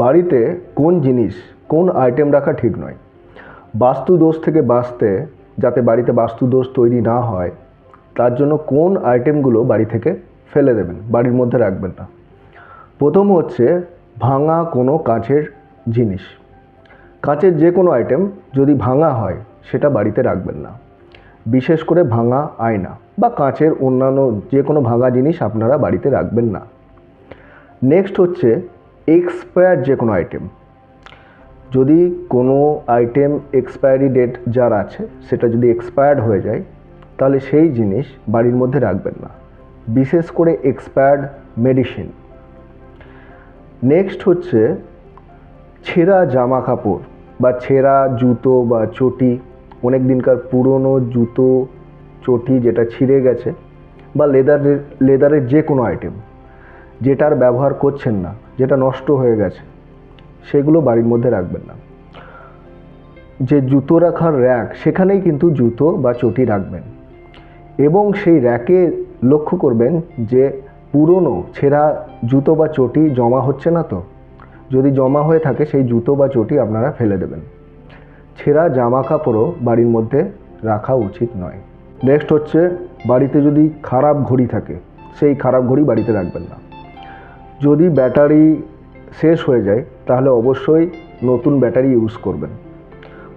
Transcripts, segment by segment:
বাড়িতে কোন জিনিস কোন আইটেম রাখা ঠিক নয়। বাস্তু দোষ থেকে বাঁচতে, যাতে বাড়িতে বাস্তু দোষ তৈরি না হয়, তার জন্য কোন আইটেমগুলো বাড়ি থেকে ফেলে দেবেন, বাড়ির মধ্যে রাখবেন না। প্রথম হচ্ছে ভাঙা কোনো কাঁচের জিনিস। কাঁচের যে কোনো আইটেম যদি ভাঙা হয় সেটা বাড়িতে রাখবেন না। বিশেষ করে ভাঙা আয়না বা কাঁচের অন্যান্য যে কোনো ভাঙা জিনিস আপনারা বাড়িতে রাখবেন না। নেক্সট হচ্ছে এক্সপায়ার যে কোনো আইটেম। যদি কোনো আইটেম এক্সপায়ারি ডেট যার আছে সেটা যদি এক্সপায়ার্ড হয়ে যায়, তাহলে সেই জিনিস বাড়ির মধ্যে রাখবেন না, বিশেষ করে এক্সপায়ার্ড মেডিসিন। নেক্সট হচ্ছে ছেঁড়া জামা কাপড় বা ছেঁড়া জুতো বা চটি, অনেক দিনকার পুরনো জুতো চটি যেটা ছিঁড়ে গেছে, বা লেদারের যে কোনো আইটেম যেটার ব্যবহার করছেন না, যেটা নষ্ট হয়ে গেছে, সেগুলো বাড়ির মধ্যে রাখবেন না। যে জুতো রাখার র্যাক, সেখানেই কিন্তু জুতো বা চটি রাখবেন, এবং সেই র্যাকে লক্ষ্য করবেন যে পুরনো ছেঁড়া জুতো বা চটি জমা হচ্ছে না তো। যদি জমা হয়ে থাকে সেই জুতো বা চটি আপনারা ফেলে দেবেন। ছেঁড়া জামা কাপড়ও বাড়ির মধ্যে রাখা উচিত নয়। নেক্সট হচ্ছে বাড়িতে যদি খারাপ ঘড়ি থাকে, সেই খারাপ ঘড়ি বাড়িতে রাখবেন না। যদি ব্যাটারি শেষ হয়ে যায় তাহলে অবশ্যই নতুন ব্যাটারি ইউজ করবেন।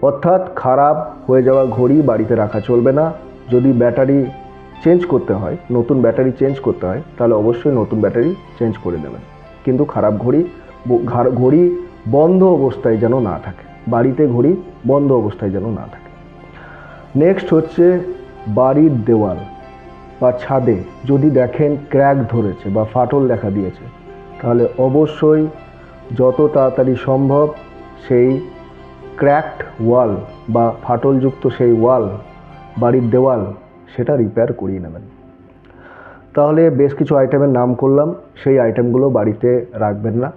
অর্থাৎ খারাপ হয়ে যাওয়া ঘড়ি বাড়িতে রাখা চলবে না। যদি ব্যাটারি চেঞ্জ করতে হয়, নতুন ব্যাটারি চেঞ্জ করতে হয়, তাহলে অবশ্যই নতুন ব্যাটারি চেঞ্জ করে দেবেন। কিন্তু খারাপ ঘড়ি বন্ধ অবস্থায় যেন না থাকে, বাড়িতে ঘড়ি বন্ধ অবস্থায় যেন না থাকে। নেক্সট হচ্ছে বাড়ির দেওয়াল বা ছাদে যদি দেখেন ক্র্যাক ধরেছে বা ফাটল দেখা দিয়েছে, তাহলে অবশ্যই যত তাড়াতাড়ি সম্ভব সেই ক্র্যাকড ওয়াল বা ফাটলযুক্ত সেই ওয়াল, বাড়ির দেওয়াল, সেটা রিপেয়ার করিয়ে নেবেন। তাহলে বেশ কিছু আইটেমের নাম করলাম, সেই আইটেমগুলো বাড়িতে রাখবেন না।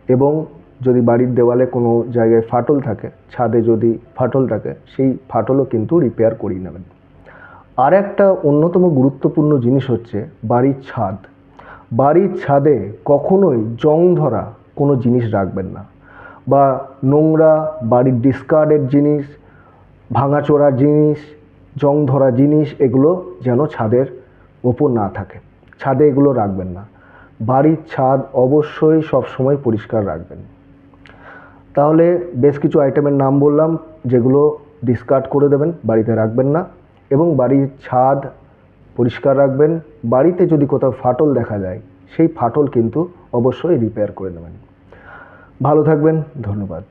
এবং যদি বাড়ির দেওয়ালে কোনো জায়গায় ফাটল থাকে, ছাদে যদি ফাটল থাকে, সেই ফাটলও কিন্তু রিপেয়ার করিয়ে নেবেন। আর একটা অন্যতম গুরুত্বপূর্ণ জিনিস হচ্ছে বাড়ির ছাদ। বাড়ির ছাদে কখনোই জং ধরা কোনো জিনিস রাখবেন না, বা নোংরা বাড়ির ডিসকার্ডের জিনিস, ভাঙাচোরা জিনিস, জং ধরা জিনিস, এগুলো যেন ছাদের ওপর না থাকে। ছাদে এগুলো রাখবেন না। বাড়ির ছাদ অবশ্যই সবসময় পরিষ্কার রাখবেন। তাহলে বেশ কিছু আইটেমের নাম বললাম, যেগুলো ডিসকার্ড করে দেবেন, বাড়িতে রাখবেন না। এবং বাড়ির ছাদ পরিষ্কার রাখবেন। বাড়িতে যদি কোথাও ফাটল দেখা যায়, সেই ফাটল কিন্তু অবশ্যই রিপেয়ার করে নেবেন। ভালো থাকবেন, ধন্যবাদ।